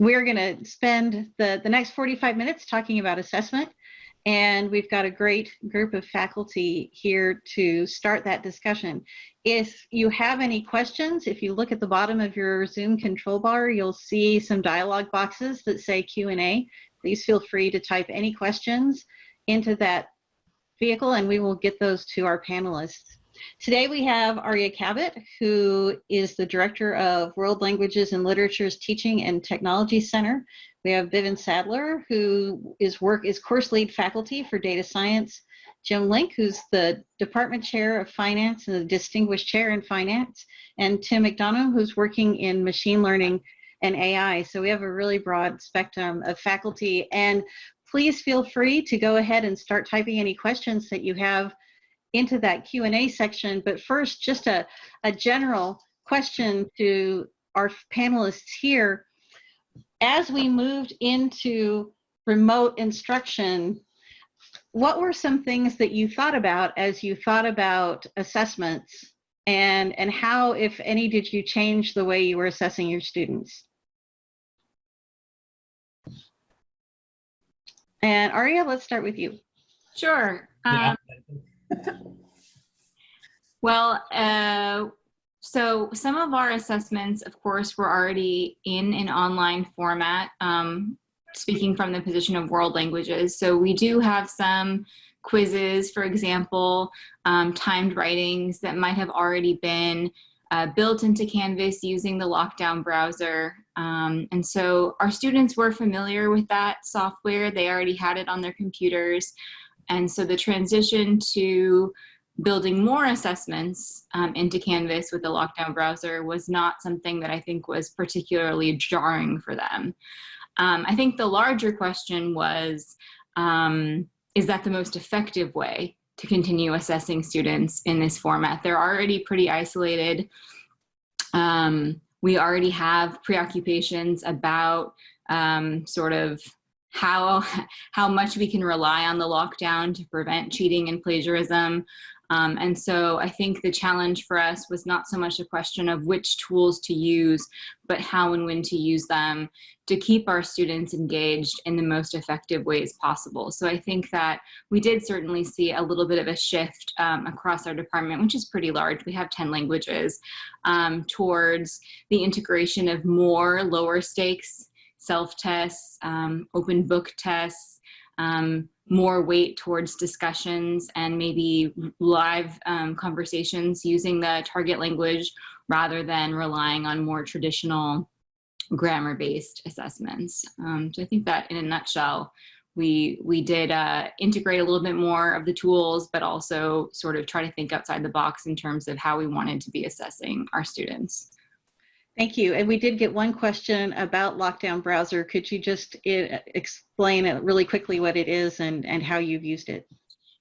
We're going to spend the next 45 minutes talking about assessment, and we've got a great group of faculty here to start that discussion. If you have any questions, if you look at the bottom of your Zoom control bar, you'll see some dialog boxes that say Q&A. Please feel free to type any questions into that vehicle, and we will get those to our panelists. Today we have Aria Cabot, who is the Director of World Languages and Literature's Teaching and Technology Center. We have Bivin Sadler, who is course lead faculty for data science. Jim Linck, who's the Department Chair of Finance and the Distinguished Chair in Finance. And Tim McDonough, who's working in machine learning and AI. So we have a really broad spectrum of faculty. And please feel free to go ahead and start typing any questions that you have into that Q&A section. But first, just a general question to our panelists here. As we moved into remote instruction, what were some things that you thought about as you thought about assessments, and how, if any, did you change the way you were assessing your students? And Aria, let's start with you. Sure. Well, so some of our assessments, of course, were already in an online format, speaking from the position of world languages. So we do have some quizzes, for example, timed writings that might have already been built into Canvas using the lockdown browser. And so our students were familiar with that software. They already had it on their computers. And so the transition to building more assessments into Canvas with the lockdown browser was not something that I think was particularly jarring for them. I think the larger question was, is that the most effective way to continue assessing students in this format? They're already pretty isolated. We already have preoccupations about sort of how much we can rely on the lockdown to prevent cheating and plagiarism. And so I think the challenge for us was not so much a question of which tools to use, but how and when to use them to keep our students engaged in the most effective ways possible. So I think that we did certainly see a little bit of a shift across our department, which is pretty large. We have 10 languages, towards the integration of more lower stakes self-tests, open book tests, more weight towards discussions and maybe live conversations using the target language rather than relying on more traditional grammar-based assessments. So I think that in a nutshell, we did integrate a little bit more of the tools, but also sort of try to think outside the box in terms of how we wanted to be assessing our students. Thank you. And we did get one question about lockdown browser. Could you just explain it really quickly what it is and how you've used it?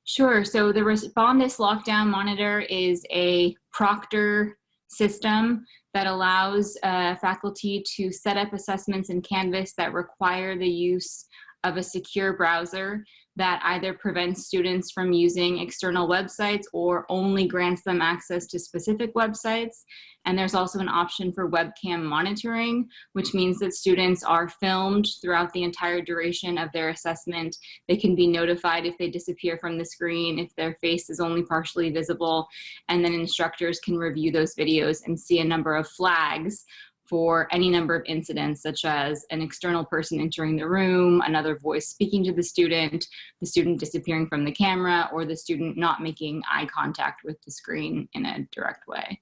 Sure. So the Respondus Lockdown Monitor is a proctor system that allows faculty to set up assessments in Canvas that require the use of a secure browser that either prevents students from using external websites or only grants them access to specific websites. And there's also an option for webcam monitoring, which means that students are filmed throughout the entire duration of their assessment. They can be notified if they disappear from the screen, if their face is only partially visible, and then instructors can review those videos and see a number of flags for any number of incidents, such as an external person entering the room, another voice speaking to the student disappearing from the camera, or the student not making eye contact with the screen in a direct way.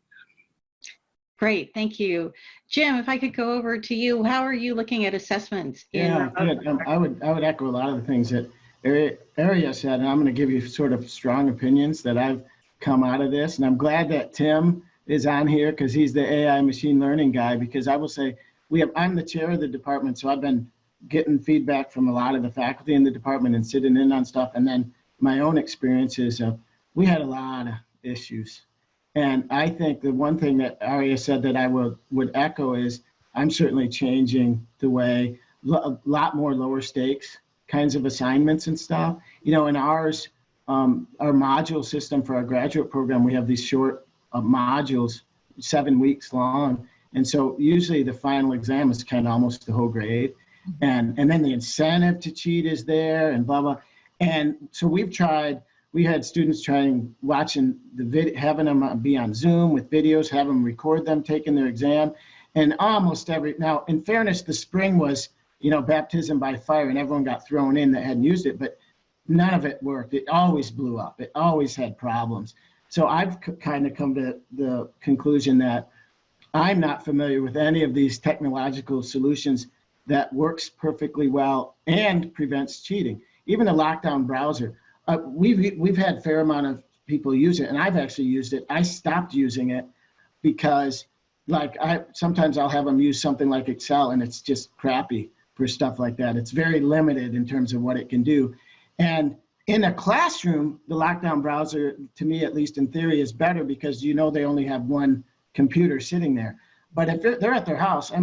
Great, thank you. Jim, if I could go over to you, how are you looking at assessments? Yeah, good. I would echo a lot of the things that Aria said, and I'm going to give you sort of strong opinions that I've come out of this. And I'm glad that Tim is on here because he's the AI machine learning guy, because I will say I'm the chair of the department, so I've been getting feedback from a lot of the faculty in the department and sitting in on stuff. And then my own experiences of, we had a lot of issues. And I think the one thing that Aria said that I would echo is I'm certainly changing the way, a lot more lower stakes kinds of assignments and stuff. You know, in ours, our module system for our graduate program, we have these short modules, 7 weeks long. And so usually the final exam is kind of almost the whole grade. And then the incentive to cheat is there and blah, blah. And so we had students trying, watching the video, having them be on Zoom with videos, have them record them taking their exam. And almost now in fairness, the spring was, baptism by fire and everyone got thrown in that hadn't used it, but none of it worked. It always blew up. It always had problems. So I've kind of come to the conclusion that I'm not familiar with any of these technological solutions that works perfectly well and prevents cheating. Even the lockdown browser, we've had a fair amount of people use it, and I've actually used it. I stopped using it because sometimes I'll have them use something like Excel and it's just crappy for stuff like that. It's very limited in terms of what it can do. And in a classroom, the lockdown browser, to me, at least in theory, is better because they only have one computer sitting there. But if they're at their house,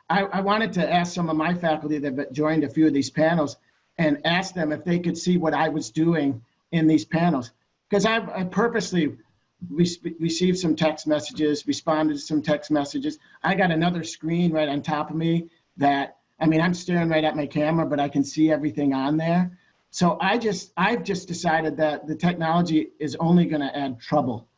I wanted to ask some of my faculty that joined a few of these panels and ask them if they could see what I was doing in these panels. Because I purposely received some text messages, responded to some text messages. I got another screen right on top of me that, I'm staring right at my camera, but I can see everything on there. So I've just decided that the technology is only going to add trouble.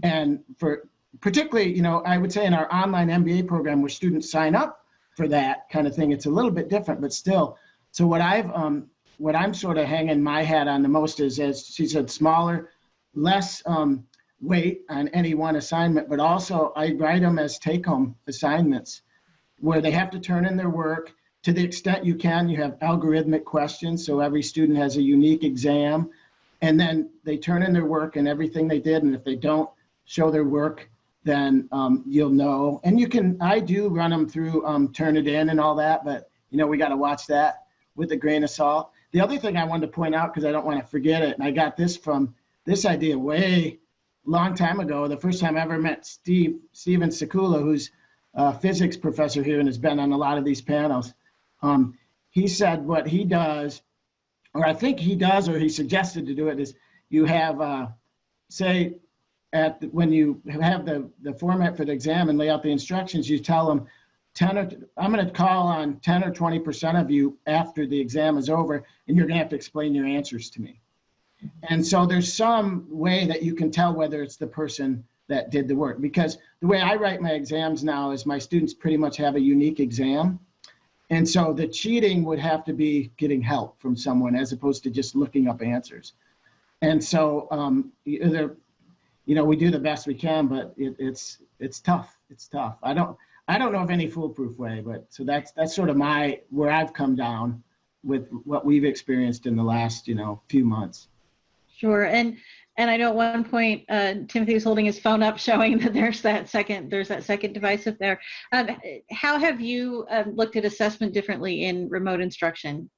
And for particularly, I would say in our online MBA program where students sign up for that kind of thing, it's a little bit different, but still. So what I'm sort of hanging my hat on the most is, as she said, smaller, less weight on any one assignment, but also I write them as take-home assignments where they have to turn in their work. To the extent you can, you have algorithmic questions, so every student has a unique exam, and then they turn in their work and everything they did, and if they don't show their work, then you'll know. And I do run them through Turnitin and all that, but we got to watch that with a grain of salt. The other thing I wanted to point out, because I don't want to forget it, and I got this idea way long time ago, the first time I ever met Steven Sekula, who's a physics professor here and has been on a lot of these panels. He said what he does, or I think he does, or he suggested to do it, is you have, say, when you have the format for the exam and lay out the instructions, you tell them, I'm going to call on 10 or 20% of you after the exam is over, and you're going to have to explain your answers to me. And so there's some way that you can tell whether it's the person that did the work, because the way I write my exams now is my students pretty much have a unique exam. And so the cheating would have to be getting help from someone as opposed to just looking up answers. And so we do the best we can, but it's tough. It's tough. I don't know of any foolproof way, but so that's sort of where I've come down with what we've experienced in the last few months. Sure. And I know at one point Timothy was holding his phone up, showing that there's that second device up there. How have you looked at assessment differently in remote instruction?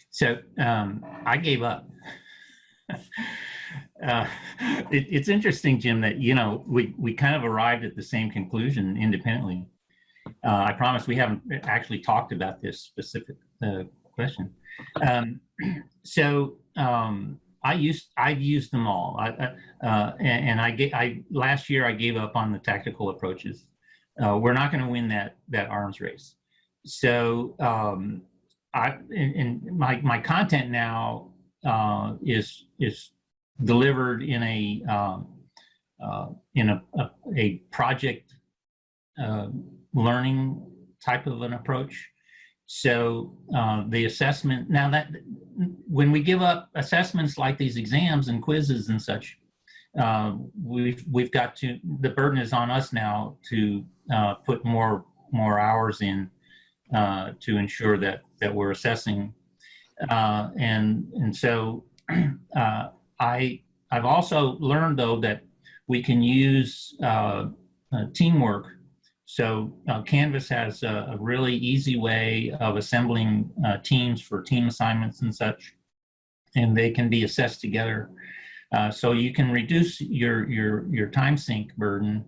So I gave up. It's interesting, Jim, that we kind of arrived at the same conclusion independently. I promise we haven't actually talked about this specific question. I've used them all. Last year I gave up on the tactical approaches. We're not going to win that arms race. So my content now is delivered in a project learning type of an approach. So the assessment, now that when we give up assessments like these exams and quizzes and such, we've got to, the burden is on us now to put more hours in to ensure that we're assessing. And so I've also learned, though, that we can use teamwork. So Canvas has a really easy way of assembling teams for team assignments and such, and they can be assessed together. So you can reduce your time sink burden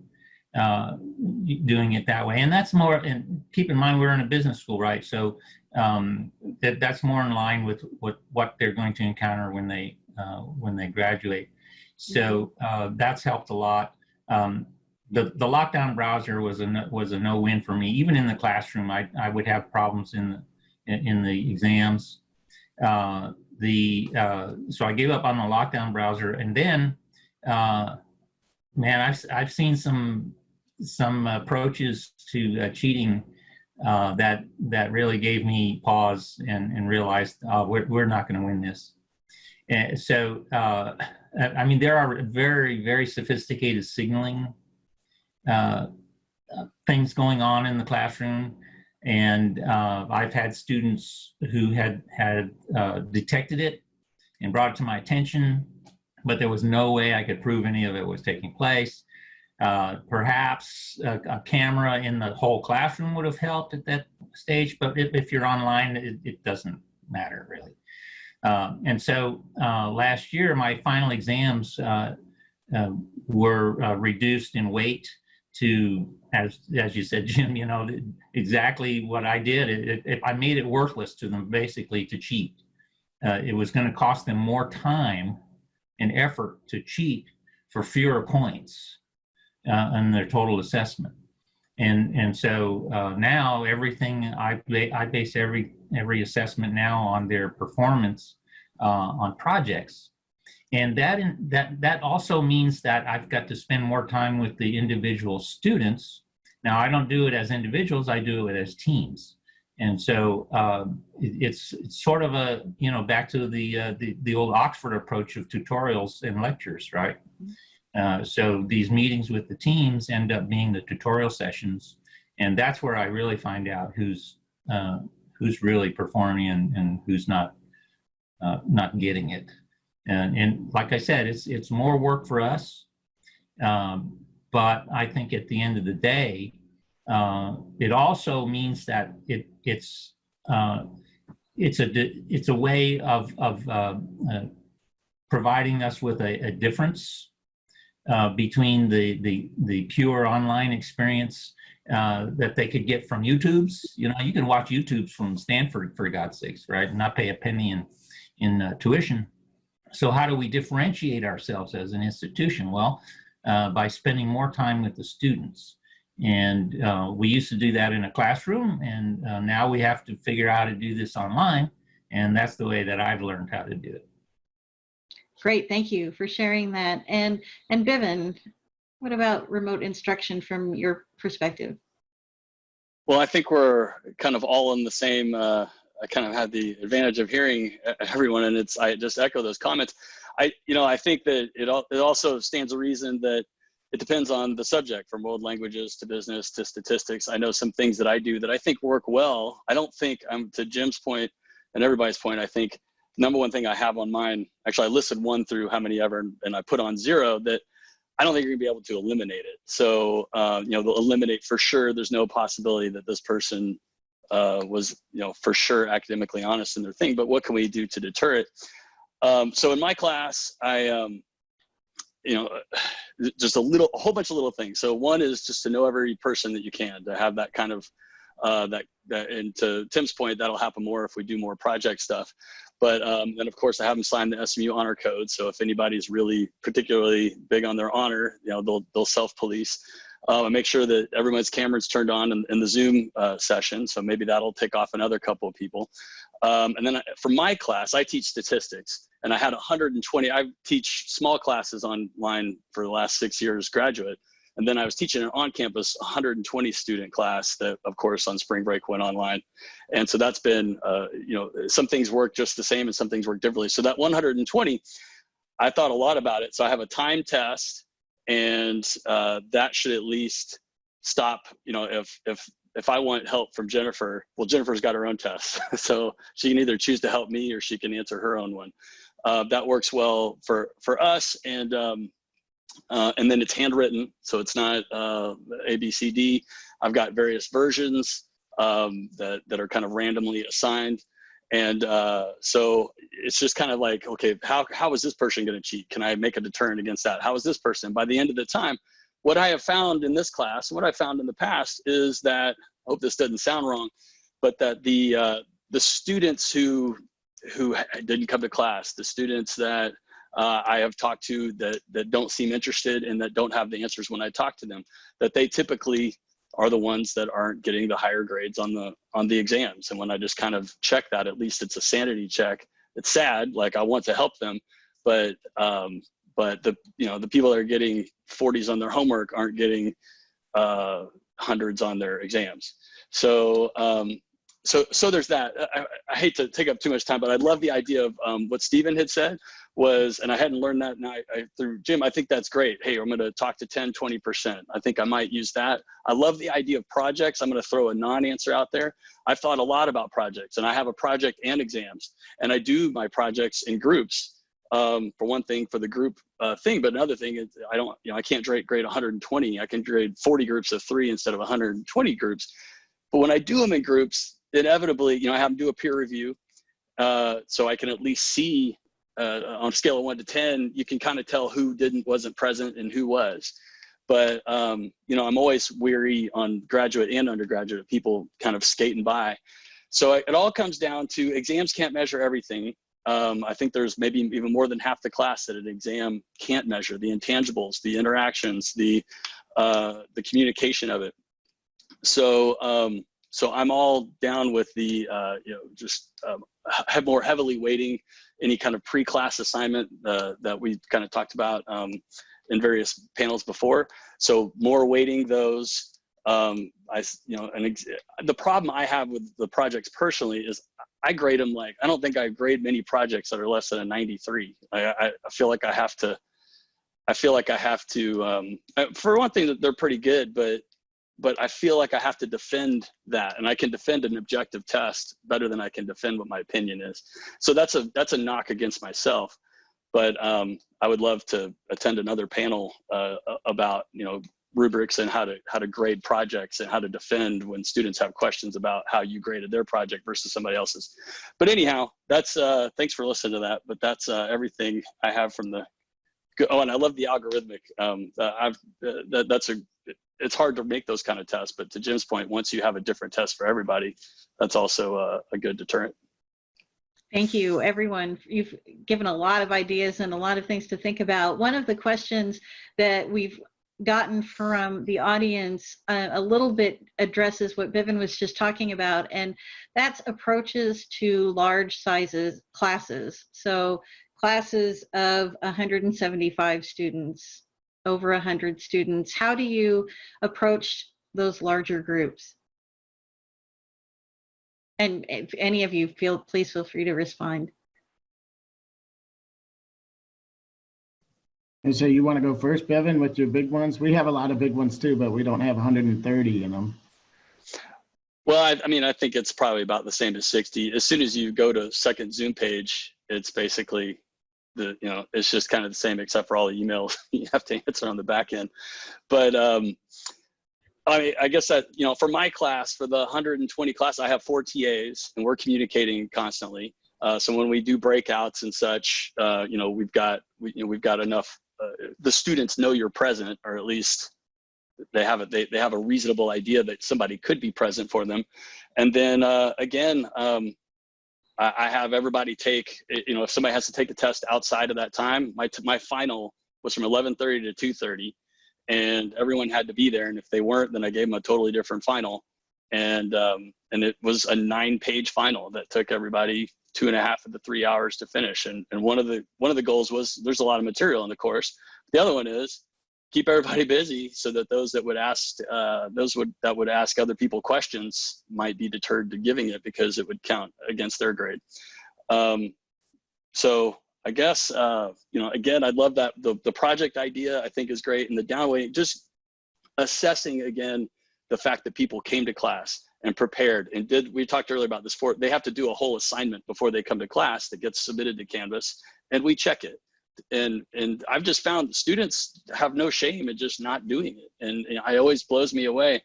doing it that way. And that's more, and keep in mind, we're in a business school, right? So that's more in line with what they're going to encounter when they graduate. So that's helped a lot. the lockdown browser was a no-win for me. Even in the classroom, I would have problems in the exams. So I gave up on the lockdown browser, and then, man, I've seen some approaches to cheating that really gave me pause and realized we're not going to win this. And so I mean, there are very, very sophisticated signaling things going on in the classroom, and I've had students who had detected it and brought it to my attention, but there was no way I could prove any of it was taking place. Perhaps a camera in the whole classroom would have helped at that stage, but if you're online, it doesn't matter really. And so last year, my final exams were reduced in weight to, as you said, Jim, you know, exactly what I did. I made it worthless to them, basically, to cheat. It was going to cost them more time and effort to cheat for fewer points on their total assessment. And so now everything, I base every assessment now on their performance on projects. And that also means that I've got to spend more time with the individual students. Now, I don't do it as individuals, I do it as teams. And so it's sort of a, you know, back to the old Oxford approach of tutorials and lectures, right? So these meetings with the teams end up being the tutorial sessions, and that's where I really find out who's really performing and who's not getting it. And like I said, it's more work for us, but I think at the end of the day, it also means that it's a way of providing us with a difference between the pure online experience that they could get from YouTubes. You know, you can watch YouTubes from Stanford, for God's sakes, right? And not pay a penny in tuition. So how do we differentiate ourselves as an institution? Well, by spending more time with the students. And we used to do that in a classroom, and now we have to figure out how to do this online. And that's the way that I've learned how to do it. Great, thank you for sharing that. And Bivin, what about remote instruction from your perspective? Well, I think we're kind of all in the same, I kind of had the advantage of hearing everyone, and I just echo those comments. I think that it also stands to reason that it depends on the subject, from world languages to business to statistics. I know some things that I do that I think work well. I don't think, to Jim's point and everybody's point, I think number one thing I have on mine, actually I listed 1 through how many ever, and I put on 0, that I don't think you're gonna be able to eliminate it. So, they'll eliminate for sure. There's no possibility that this person was, for sure academically honest in their thing, but what can we do to deter it? So in my class, I, just a whole bunch of little things. So one is just to know every person that you can, to have that kind of, and to Tim's point, that'll happen more if we do more project stuff. But then of course I have them sign the SMU honor code. So if anybody's really particularly big on their honor, they'll self-police. And make sure that everyone's camera's turned on in the Zoom session. So maybe that'll tick off another couple of people. And then for my class, I teach statistics, and I had 120, I teach small classes online for the last 6 years, graduate. And then I was teaching an on-campus 120 student class that, of course, on spring break went online. And so that's been, some things work just the same and some things work differently. So that 120, I thought a lot about it. So I have a time test, and that should at least stop, if I want help from Jennifer, well, Jennifer's got her own test. So she can either choose to help me or she can answer her own one. That works well for us. And then it's handwritten, so it's not A, B, C, D. I've got various versions that are kind of randomly assigned. And so it's just kind of like, okay, how is this person going to cheat? Can I make a deterrent against that? How is this person? By the end of the time, what I have found in this class and what I found in the past is that, I hope this doesn't sound wrong, but that the students who didn't come to class, the students that I have talked to that don't seem interested and that don't have the answers when I talk to them, that they typically are the ones that aren't getting the higher grades on the exams. And when I just kind of check that, at least it's a sanity check. It's sad, like I want to help them, but the people that are getting 40s on their homework aren't getting hundreds on their exams. So there's that. I hate to take up too much time, but I love the idea of what Stephen had said was, and I hadn't learned that, and through Jim, I think that's great. Hey, I'm going to talk to 10, 20%. I think I might use that. I love the idea of projects. I'm going to throw a non-answer out there. I've thought a lot about projects, and I have a project and exams, and I do my projects in groups. For one thing, for the group thing, but another thing is I can't grade 120. I can grade 40 groups of 3 instead of 120 groups. But when I do them in groups, inevitably, I have them do a peer review, so I can at least see on a scale of 1 to 10, you can kind of tell who wasn't present and who was. But I'm always weary on graduate and undergraduate people kind of skating by. So it all comes down to exams can't measure everything. I think there's maybe even more than half the class that an exam can't measure: the intangibles, the interactions, the communication of it. So I'm all down with the have more heavily weighting any kind of pre-class assignment that we kind of talked about in various panels before. So more weighting those. The problem I have with the projects personally is I grade them like, I don't think I grade many projects that are less than a 93. I feel like I have to, for one thing, that they're pretty good, but I feel like I have to defend that, and I can defend an objective test better than I can defend what my opinion is. So that's a knock against myself. But I would love to attend another panel about rubrics and how to grade projects and how to defend when students have questions about how you graded their project versus somebody else's. But anyhow, that's thanks for listening to that. But that's everything I have from the. Oh, and I love the algorithmic. It's hard to make those kind of tests, but to Jim's point, once you have a different test for everybody, that's also a good deterrent. Thank you, everyone. You've given a lot of ideas and a lot of things to think about. One of the questions that we've gotten from the audience a little bit addresses what Bivin was just talking about, and that's approaches to large classes. So classes of 175 students, over 100 students. How do you approach those larger groups? And if any of you please feel free to respond. And so you want to go first, Bivin, with your big ones? We have a lot of big ones too, but we don't have 130 in them. Well, I think it's probably about the same as 60. As soon as you go to second Zoom page, it's basically it's just kind of the same, except for all the emails you have to answer on the back end. But I guess that, for my class, for the 120 class, I have 4 TAs and we're communicating constantly. So when we do breakouts and such, we've got enough, the students know you're present, or at least they have a reasonable idea that somebody could be present for them. And then again, I have everybody take, if somebody has to take a test outside of that time, my final was from 11:30 to 2:30, and everyone had to be there. And if they weren't, then I gave them a totally different final. And it was a 9-page final that took everybody 2.5 of the 3 hours to finish. And one of the goals was, there's a lot of material in the course. The other one is keep everybody busy so that those that would ask other people questions might be deterred to giving it because it would count against their grade. So I guess, again, I'd love that the project idea I think is great, and the downweighting, just assessing again the fact that people came to class and prepared and we talked earlier about this, they have to do a whole assignment before they come to class that gets submitted to Canvas, and we check it. And I've just found students have no shame in just not doing it. And it always blows me away.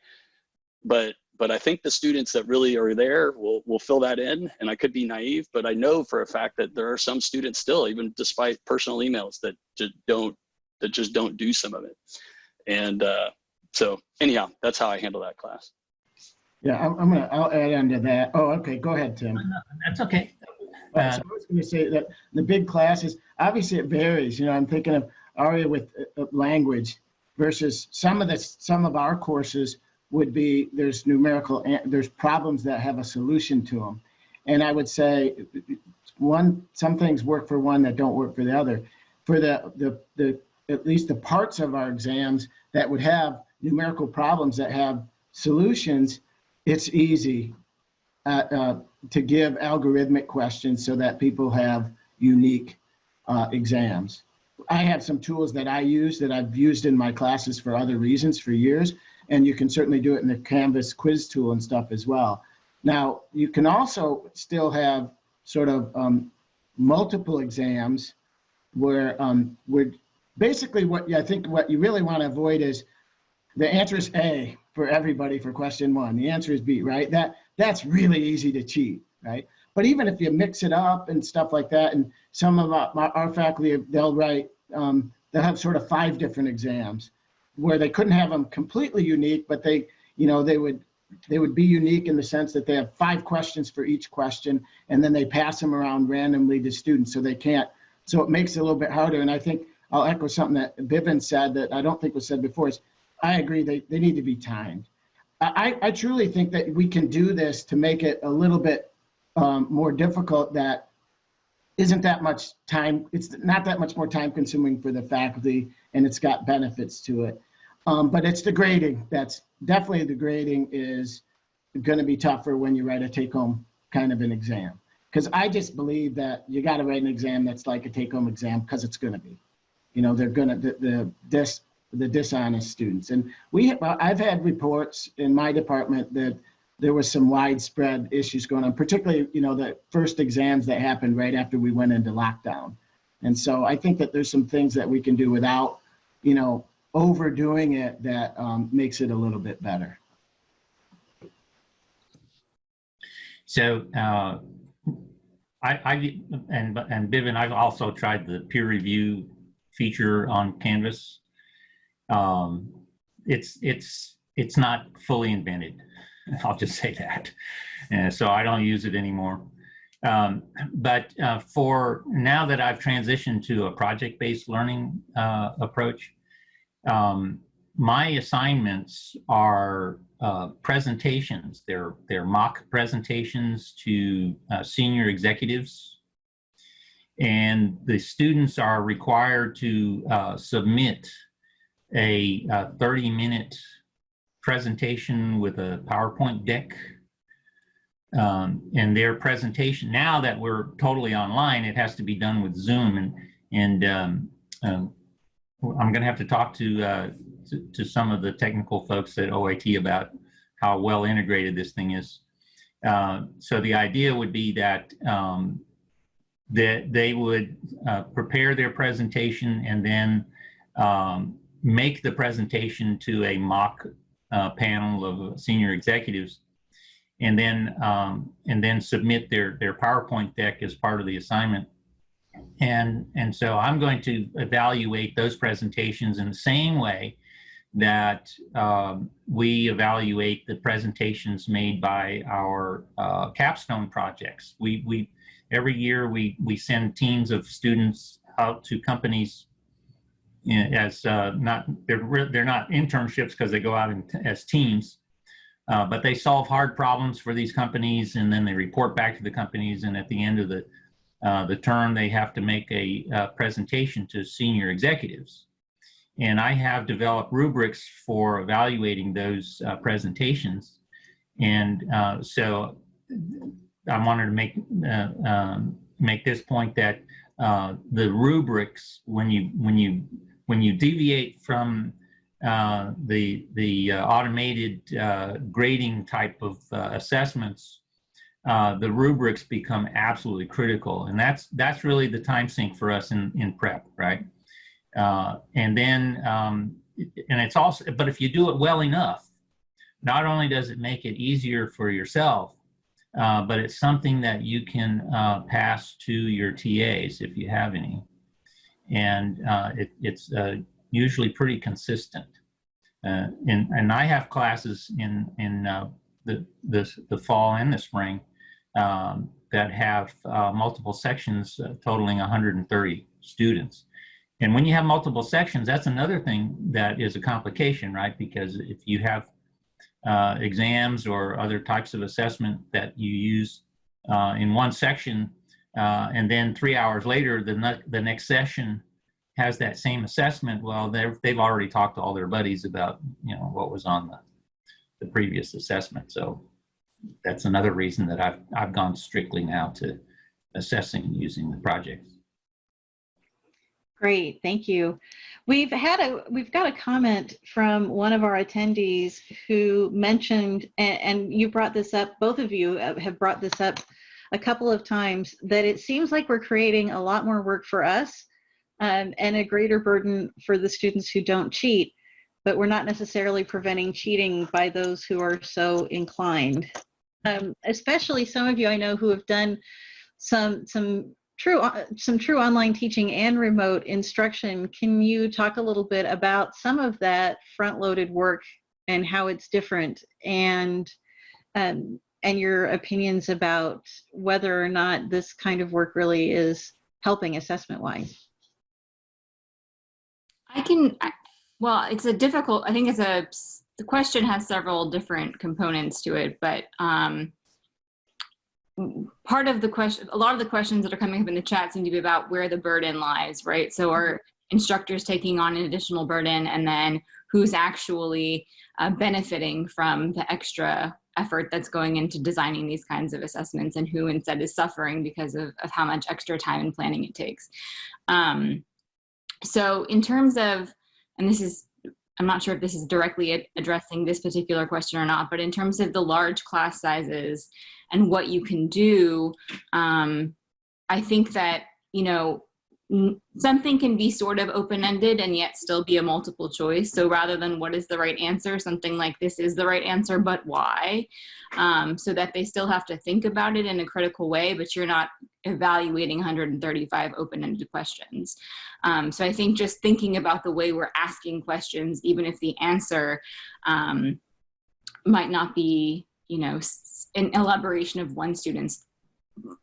But I think the students that really are there will fill that in. And I could be naive, but I know for a fact that there are some students still, even despite personal emails, that just don't do some of it. And so anyhow, that's how I handle that class. Yeah, I'll add on to that. Oh, okay. Go ahead, Tim. No, that's okay. So I was going to say that the big classes, obviously it varies. I'm thinking of Aria with language versus some of our courses would be there's there's problems that have a solution to them. And I would say some things work for one that don't work for the other. For the at least the parts of our exams that would have numerical problems that have solutions, it's easy to give algorithmic questions so that people have unique exams. I have some tools that I use that I've used in my classes for other reasons for years, and you can certainly do it in the Canvas quiz tool and stuff as well. Now, you can also still have sort of multiple exams where basically I think what you really want to avoid is the answer is A for everybody for question one. The answer is B, right? That's really easy to cheat, right? But even if you mix it up and stuff like that, and some of our faculty, they'll have sort of 5 different exams where they couldn't have them completely unique, but they would be unique in the sense that they have 5 questions for each question, and then they pass them around randomly to students, so it makes it a little bit harder. And I think I'll echo something that Bivin said that I don't think was said before, is I agree they need to be timed. I truly think that we can do this to make it a little bit more difficult, that isn't that much time, it's not that much more time consuming for the faculty, and it's got benefits to it. But it's the grading. That's definitely, the grading is going to be tougher when you write a take-home kind of an exam. Because I just believe that you got to write an exam that's like a take-home exam, because it's going to be. They're going to, the dishonest students. And I've had reports in my department that there was some widespread issues going on, particularly, the first exams that happened right after we went into lockdown. And so I think that there's some things that we can do without, overdoing it that makes it a little bit better. So and Bivin, I've also tried the peer review feature on Canvas. It's not fully invented. I'll just say that. So I don't use it anymore. But for now that I've transitioned to a project-based learning approach, my assignments are presentations. They're mock presentations to senior executives, and the students are required to submit a 30-minute presentation with a PowerPoint deck. And their presentation, now that we're totally online, it has to be done with Zoom, and I'm going to have to talk to some of the technical folks at OIT about how well integrated this thing is. So the idea would be that that they would prepare their presentation and then make the presentation to a mock panel of senior executives, and then submit their PowerPoint deck as part of the assignment. And so I'm going to evaluate those presentations in the same way that we evaluate the presentations made by our capstone projects. We every year we send teams of students out to companies as they're not internships because they go out as teams, but they solve hard problems for these companies, and then they report back to the companies, and at the end of the term they have to make a presentation to senior executives. And I have developed rubrics for evaluating those presentations, and so I wanted to make this point that the rubrics, when you deviate from the automated grading type of assessments, the rubrics become absolutely critical, and that's really the time sink for us in prep, right? And then and it's also, but if you do it well enough, not only does it make it easier for yourself, but it's something that you can pass to your TAs if you have any, and it's usually pretty consistent. And I have classes in the fall and the spring that have multiple sections totaling 130 students. And when you have multiple sections, that's another thing that is a complication, right? Because if you have exams or other types of assessment that you use in one section, and then 3 hours later, the next session has that same assessment, well, they've already talked to all their buddies about, you know, what was on the previous assessment. So that's another reason that I've gone strictly now to assessing using the projects. Great, thank you. We've got a comment from one of our attendees who mentioned, and you brought this up, both of you have brought this up a couple of times, that it seems like we're creating a lot more work for us and a greater burden for the students who don't cheat, but we're not necessarily preventing cheating by those who are so inclined. Especially some of you I know who have done some true online teaching and remote instruction. Can you talk a little bit about some of that front-loaded work and how it's different, and your opinions about whether or not this kind of work really is helping assessment-wise? Well, it's a difficult, I think the question has several different components to it, but part of the question, a lot of the questions that are coming up in the chat seem to be about where the burden lies, right? So are instructors taking on an additional burden, and then who's actually benefiting from the extra effort that's going into designing these kinds of assessments, and who instead is suffering because of how much extra time and planning it takes. So in terms of, and this is, I'm not sure if this is directly addressing this particular question or not, but in terms of the large class sizes and what you can do, I think that, you know, something can be sort of open-ended and yet still be a multiple choice. So rather than what is the right answer, something like this is the right answer, but why? So that they still have to think about it in a critical way, but you're not evaluating 135 open-ended questions. So I think just thinking about the way we're asking questions, even if the answer might not be, you know, an elaboration of one student's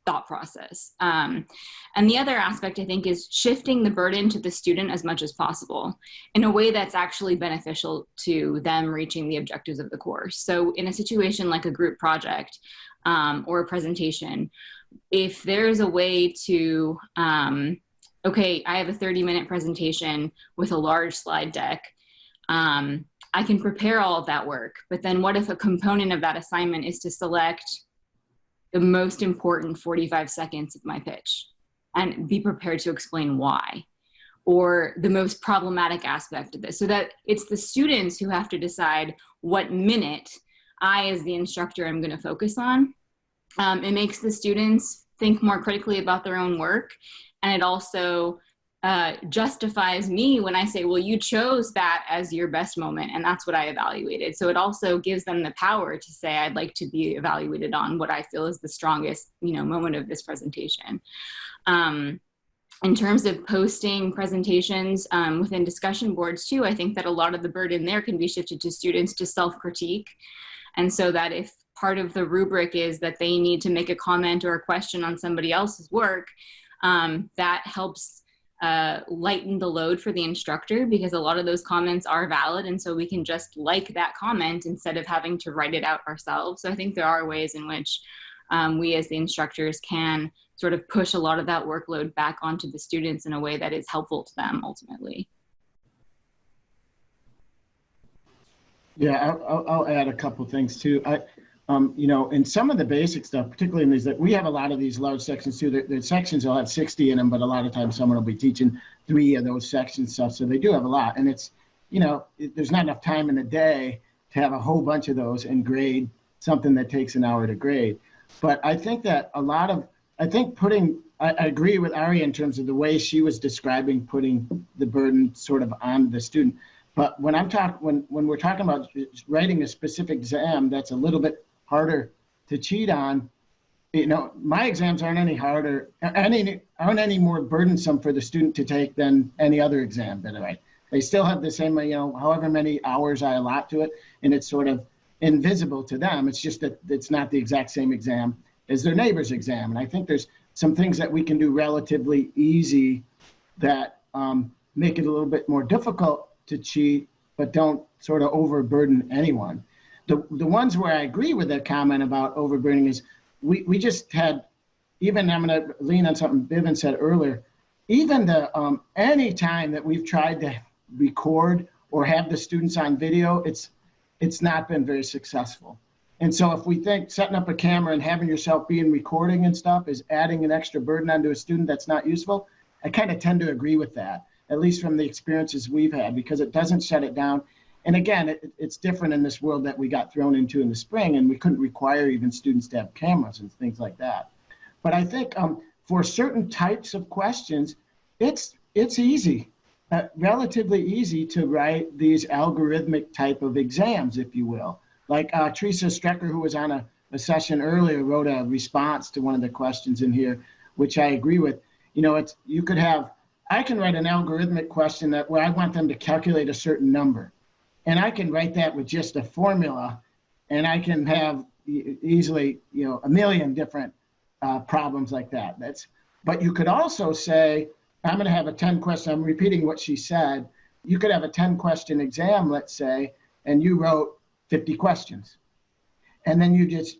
thought process. And the other aspect, I think, is shifting the burden to the student as much as possible in a way that's actually beneficial to them reaching the objectives of the course. So in a situation like a group project or a presentation, if there's a way to, okay, I have a 30-minute presentation with a large slide deck, I can prepare all of that work, but then what if a component of that assignment is to select the most important 45 seconds of my pitch and be prepared to explain why, or the most problematic aspect of this, so that it's the students who have to decide what minute I, as the instructor, am going to focus on. It makes the students think more critically about their own work, and it also justifies me when I say, well, you chose that as your best moment, and that's what I evaluated. So it also gives them the power to say, I'd like to be evaluated on what I feel is the strongest, you know, moment of this presentation. In terms of posting presentations within discussion boards too, I think that a lot of the burden there can be shifted to students to self-critique. And so that if part of the rubric is that they need to make a comment or a question on somebody else's work, that helps lighten the load for the instructor, because a lot of those comments are valid, and so we can just like that comment instead of having to write it out ourselves. So I think there are ways in which we as the instructors can sort of push a lot of that workload back onto the students in a way that is helpful to them ultimately. Yeah, I'll add a couple things too. You know, in some of the basic stuff, particularly in these, that we have a lot of these large sections too. The sections will have 60 in them, but a lot of times someone will be teaching 3 of those section stuff. So they do have a lot, and it's, you know, there's not enough time in the day to have a whole bunch of those and grade something that takes an hour to grade. But I think that I agree with Aria in terms of the way she was describing putting the burden sort of on the student. But when when we're talking about writing a specific exam that's a little bit harder to cheat on, you know, my exams aren't any harder, aren't any more burdensome for the student to take than any other exam that I write. They still have the same, you know, however many hours I allot to it, and it's sort of invisible to them. It's just that it's not the exact same exam as their neighbor's exam. And I think there's some things that we can do relatively easy that make it a little bit more difficult to cheat, but don't sort of overburden anyone. The ones where I agree with that comment about overburdening is we just had, even I'm going to lean on something Bivin said earlier, even the any time that we've tried to record or have the students on video, it's not been very successful. And so if we think setting up a camera and having yourself being recording and stuff is adding an extra burden onto a student that's not useful, I kind of tend to agree with that, at least from the experiences we've had, because it doesn't shut it down. And again, it's different in this world that we got thrown into in the spring, and we couldn't require even students to have cameras and things like that. But I think for certain types of questions, it's easy, relatively easy to write these algorithmic type of exams, if you will. Like Teresa Strecker, who was on a session earlier, wrote a response to one of the questions in here, which I agree with. You know, you could have, I can write an algorithmic question where I want them to calculate a certain number. And I can write that with just a formula, and I can have easily, you know, a million different problems like that. But you could also say, I'm going to have a 10 question. I'm repeating what she said. You could have a 10 question exam, let's say, and you wrote 50 questions. And then you just,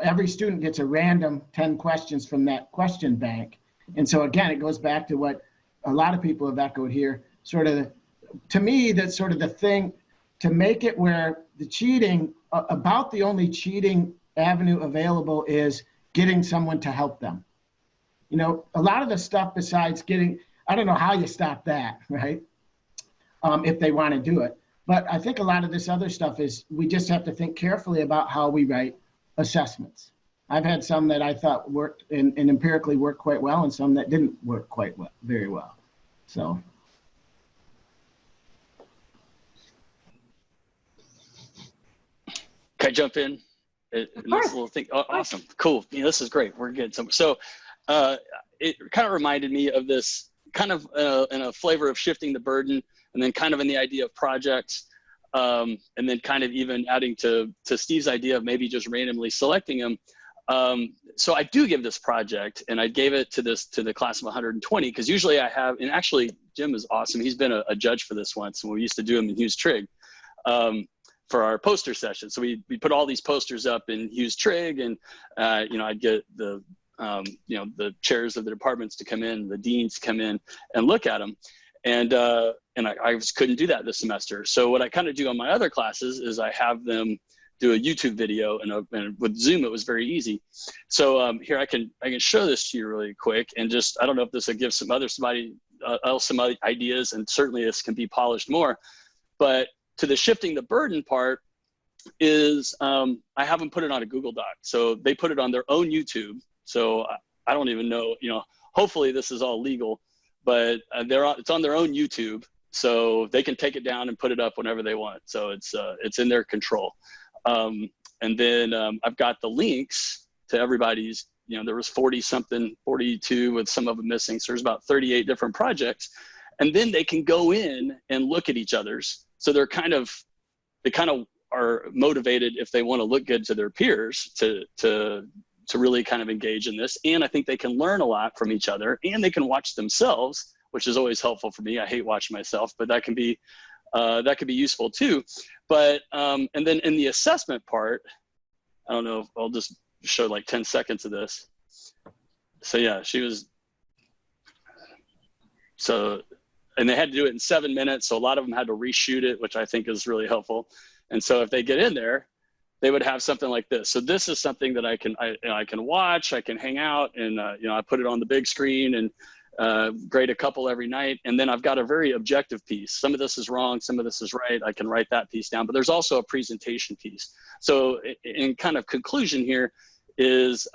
every student gets a random 10 questions from that question bank. And so again, it goes back to what a lot of people have echoed here, sort of, to me, that's sort of the thing, to make it where the cheating, about the only cheating avenue available is getting someone to help them. You know, a lot of the stuff besides getting, I don't know how you stop that, right? If they want to do it. But I think a lot of this other stuff is, we just have to think carefully about how we write assessments. I've had some that I thought worked and empirically worked quite well, and some that didn't work quite well, very well. So. Can I jump in? This little thing. Oh, awesome, cool. Yeah, this is great. We're good. So it kind of reminded me of this kind of in a flavor of shifting the burden, and then kind of in the idea of projects, and then kind of even adding to Steve's idea of maybe just randomly selecting them. So I do give this project, and I gave it to the class of 120, because usually I have, and actually Jim is awesome. He's been a judge for this once, and we used to do him in Hughes Trigg. For our poster session. So we put all these posters up in Hughes Trigg, and you know, I'd get the you know, the chairs of the departments to come in, the deans to come in and look at them. And I just couldn't do that this semester. So what I kind of do on my other classes is I have them do a YouTube video, and with Zoom, it was very easy. So here I can show this to you really quick, and just, I don't know if this will give somebody else some other ideas, and certainly this can be polished more, but to the shifting the burden part is I have them put it on a Google Doc. So they put it on their own YouTube. So I don't even know, you know, hopefully this is all legal, but it's on their own YouTube. So they can take it down and put it up whenever they want. So it's in their control. And then I've got the links to everybody's, you know, there was 42 with some of them missing. So there's about 38 different projects. And then they can go in and look at each other's. So they kind of are motivated, if they want to look good to their peers, to really kind of engage in this. And I think they can learn a lot from each other, and they can watch themselves, which is always helpful for me. I hate watching myself, but that can be useful too. But and then in the assessment part, I don't know if I'll just show like 10 seconds of this. So yeah, and they had to do it in 7 minutes. So a lot of them had to reshoot it, which I think is really helpful. And so if they get in there, they would have something like this. So this is something that I can watch, I can hang out, and you know, I put it on the big screen and grade a couple every night. And then I've got a very objective piece. Some of this is wrong, some of this is right. I can write that piece down, but there's also a presentation piece. So in kind of conclusion here is,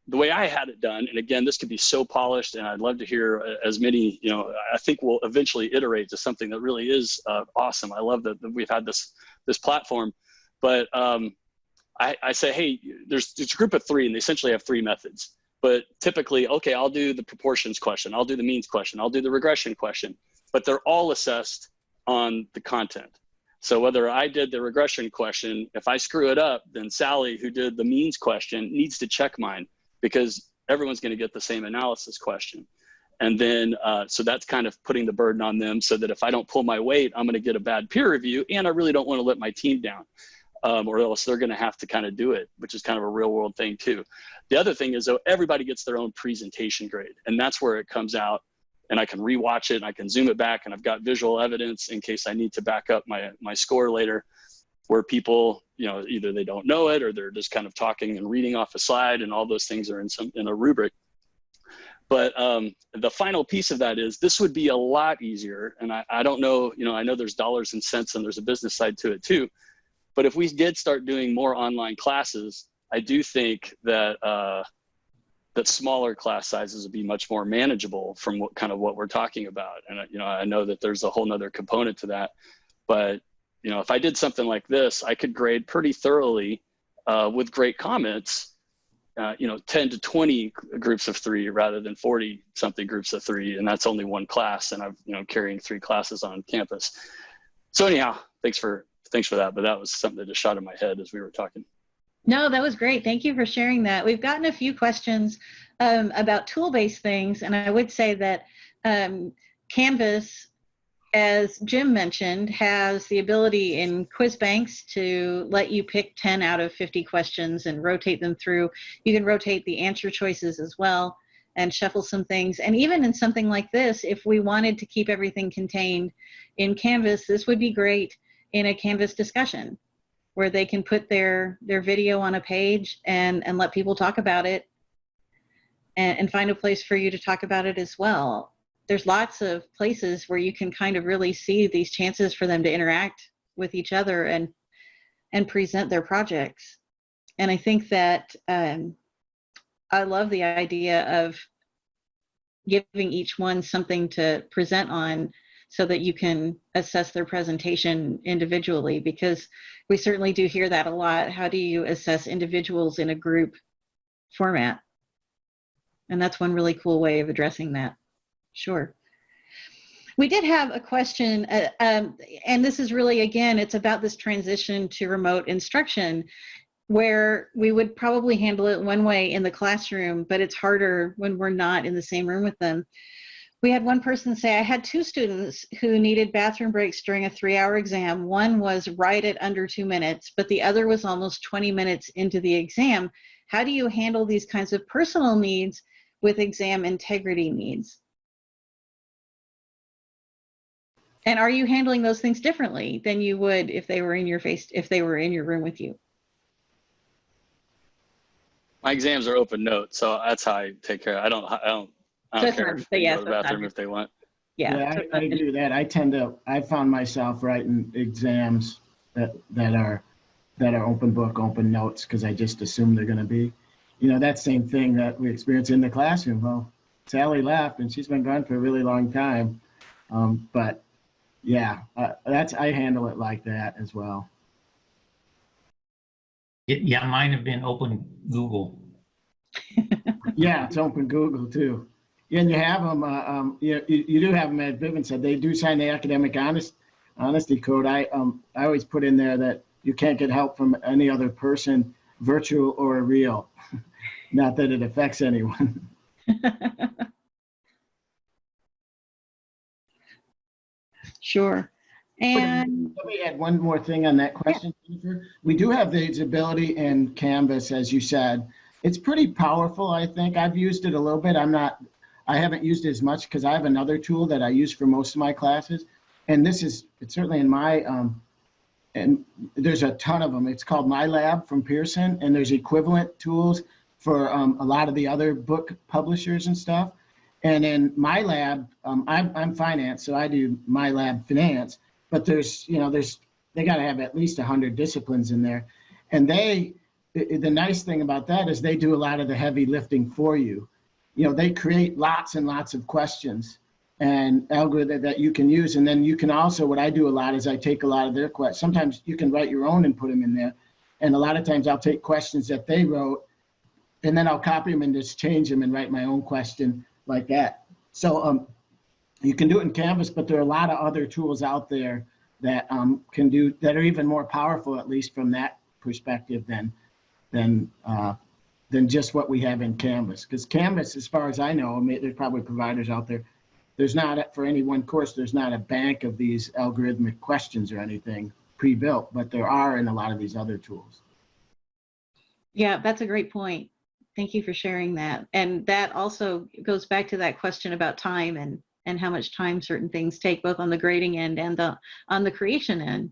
the way I had it done, and again, this could be so polished, and I'd love to hear as many, you know, I think we'll eventually iterate to something that really is awesome. I love that we've had this platform, but I say, hey, it's a group of 3, and they essentially have 3 methods. But typically, okay, I'll do the proportions question, I'll do the means question, I'll do the regression question, but they're all assessed on the content. So whether I did the regression question, if I screw it up, then Sally, who did the means question, needs to check mine, because everyone's going to get the same analysis question. And then, so that's kind of putting the burden on them, so that if I don't pull my weight, I'm going to get a bad peer review, and I really don't want to let my team down, or else they're going to have to kind of do it, which is kind of a real world thing too. The other thing is, though, everybody gets their own presentation grade, and that's where it comes out, and I can rewatch it and I can zoom it back, and I've got visual evidence in case I need to back up my score later, where people, you know, either they don't know it or they're just kind of talking and reading off a slide, and all those things are in a rubric. But the final piece of that is, this would be a lot easier. And I don't know, you know, I know there's dollars and cents and there's a business side to it too. But if we did start doing more online classes, I do think that that smaller class sizes would be much more manageable from what we're talking about. And, you know, I know that there's a whole nother component to that. But, you know, if I did something like this, I could grade pretty thoroughly with great comments, you know, 10 to 20 groups of 3 rather than 40 something groups of 3. And that's only one class. And I'm, you know, carrying 3 classes on campus. So anyhow, thanks for that. But that was something that just shot in my head as we were talking. No, that was great. Thank you for sharing that. We've gotten a few questions about tool-based things. And I would say that Canvas, as Jim mentioned, has the ability in quiz banks to let you pick 10 out of 50 questions and rotate them through. You can rotate the answer choices as well and shuffle some things. And even in something like this, if we wanted to keep everything contained in Canvas, this would be great in a Canvas discussion where they can put their video on a page and let people talk about it and find a place for you to talk about it as well. There's lots of places where you can kind of really see these chances for them to interact with each other and present their projects. And I think that I love the idea of giving each one something to present on so that you can assess their presentation individually, because we certainly do hear that a lot. How do you assess individuals in a group format? And that's one really cool way of addressing that. Sure. We did have a question, and this is really, again, it's about this transition to remote instruction, where we would probably handle it one way in the classroom, but it's harder when we're not in the same room with them. We had one person say, I had 2 students who needed bathroom breaks during a 3-hour exam. One was right at under 2 minutes, but the other was almost 20 minutes into the exam. How do you handle these kinds of personal needs with exam integrity needs? And are you handling those things differently than you would if they were in your room with you? My exams are open note, so that's how I take care of it. I don't care if they go to the bathroom if they want. Yeah, I do that. I found myself writing exams that are open book, open notes, because I just assume they're going to be, you know, that same thing that we experience in the classroom. Well, Sally left and she's been gone for a really long time. But yeah, I handle it like that as well. Yeah, mine have been open Google. Yeah, it's open Google too. Yeah, and you have them. You do have them, as Bivin said. They do sign the academic honesty code. I always put in there that you can't get help from any other person, virtual or real. Not that it affects anyone. Sure. And let me add one more thing on that question, Jennifer. We do have the ability in Canvas, as you said. It's pretty powerful, I think. I've used it a little bit. I haven't used it as much because I have another tool that I use for most of my classes. And it's certainly in my, and there's a ton of them. It's called My Lab from Pearson, and there's equivalent tools for a lot of the other book publishers and stuff. And in My Lab, I'm finance, so I do My Lab finance. But they got to have at least 100 disciplines in there. And the nice thing about that is they do a lot of the heavy lifting for you. You know, they create lots and lots of questions and algorithm that you can use. And then you can also, what I do a lot is I take a lot of their questions. Sometimes you can write your own and put them in there. And a lot of times I'll take questions that they wrote and then I'll copy them and just change them and write my own question like that. So you can do it in Canvas, but there are a lot of other tools out there that can do, that are even more powerful, at least from that perspective, than just what we have in Canvas. Because Canvas, as far as I know, I mean, there's probably providers out there, there's not, for any one course, there's not a bank of these algorithmic questions or anything pre-built, but there are in a lot of these other tools. Yeah, that's a great point. Thank you for sharing that. And that also goes back to that question about time and how much time certain things take, both on the grading end and on the creation end.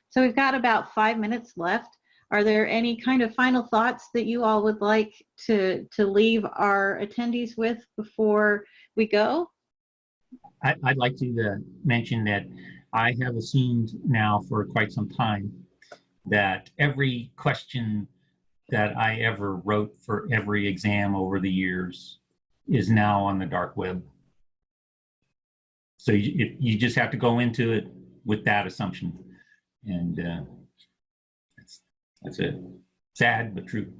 So we've got about 5 minutes left. Are there any kind of final thoughts that you all would like to leave our attendees with before we go? I'd like to mention that I have assumed now for quite some time that every question that I ever wrote for every exam over the years is now on the dark web. So you just have to go into it with that assumption. And that's it. Sad, but true.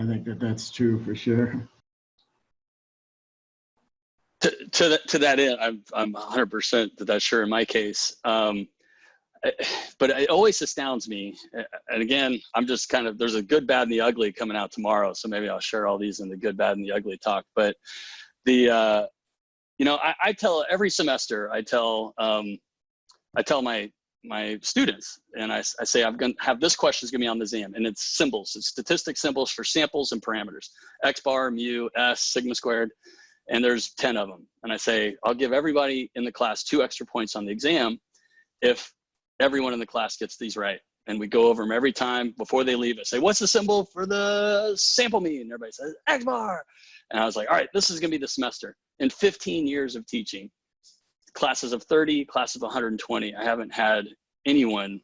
I think that's true for sure. To that end, I'm 100% that's sure in my case. But it always astounds me. And again, I'm just kind of, there's a good, bad, and the ugly coming out tomorrow. So maybe I'll share all these in the good, bad, and the ugly talk. But the, you know, I tell every semester, I tell my students, and I say, I'm going to have this question is going to be on the exam, and it's symbols. It's statistic symbols for samples and parameters, X bar, mu, S, sigma squared. And there's 10 of them. And I say, I'll give everybody in the class 2 extra points on the exam if everyone in the class gets these right. And we go over them every time before they leave. I say, what's the symbol for the sample mean? And everybody says, X bar. And I was like, all right, this is going to be the semester. In 15 years of teaching, classes of 30, classes of 120, I haven't had any one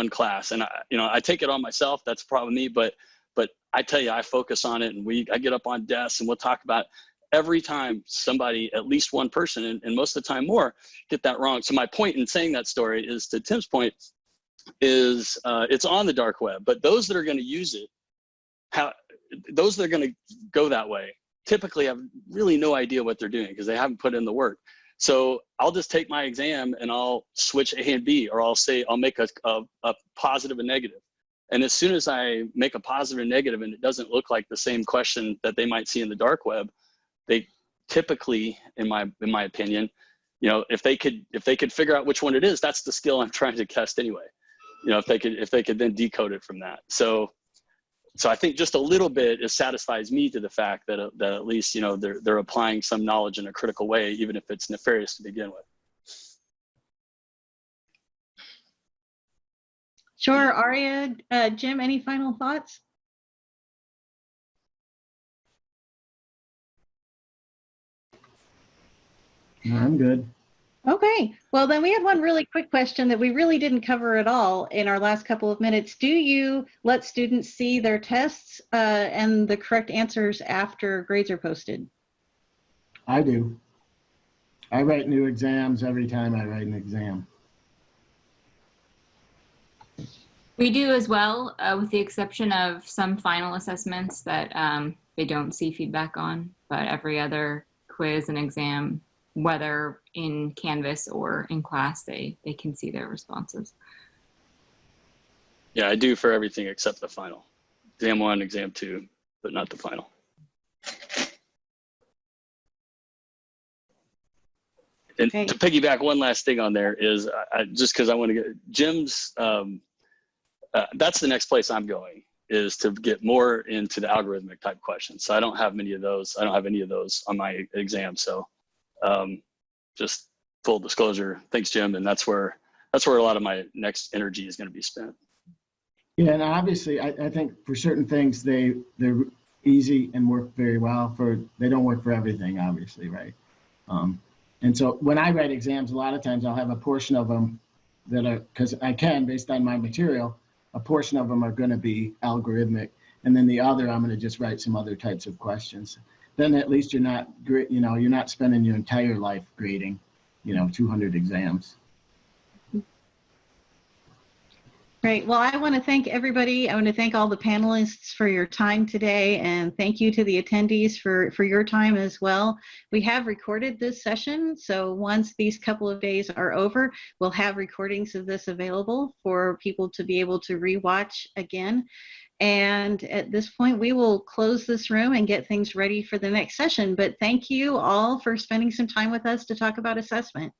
class. And I take it on myself. That's probably me. But I tell you, I focus on it, and I get up on desks and we'll talk about it. Every time somebody, at least one person, and most of the time more, get that wrong. So my point in saying that story is, to Tim's point, is it's on the dark web, but those that are going to use it, those that are going to go that way, typically have really no idea what they're doing because they haven't put in the work. So I'll just take my exam and I'll switch A and B, or I'll make a positive and negative. And as soon as I make a positive and negative and it doesn't look like the same question that they might see in the dark web, they typically, in my opinion, if they could figure out which one it is, that's the skill I'm trying to test anyway. If they could then decode it from that. So I think just a little bit, it satisfies me to the fact that at least they're applying some knowledge in a critical way, even if it's nefarious to begin with. Sure, Aria, Jim, any final thoughts? I'm good. Okay, well then we have one really quick question that we really didn't cover at all in our last couple of minutes. Do you let students see their tests and the correct answers after grades are posted? I do. I write new exams every time I write an exam. We do as well, with the exception of some final assessments that they don't see feedback on, but every other quiz and exam, whether in Canvas or in class, they can see their responses. Yeah, I do for everything except the final. Exam 1, exam 2, but not the final. And Okay. to piggyback one last thing on there is, just because I want to get Jim's, that's the next place I'm going, is to get more into the algorithmic type questions. So I don't have many of those. I don't have any of those on my exam. So just full disclosure, thanks, Jim. And that's where a lot of my next energy is going to be spent. Yeah, and obviously I think for certain things, they're easy and work very well. They don't work for everything, obviously, right? And so when I write exams, a lot of times I'll have a portion of them that are, because I can, based on my material, a portion of them are going to be algorithmic, and then the other I'm going to just write some other types of questions. Then at least you're not spending your entire life grading, 200 exams. Great. Well, I want to thank everybody. I want to thank all the panelists for your time today, and thank you to the attendees for your time as well. We have recorded this session, so once these couple of days are over, we'll have recordings of this available for people to be able to rewatch again. And at this point, we will close this room and get things ready for the next session. But thank you all for spending some time with us to talk about assessment.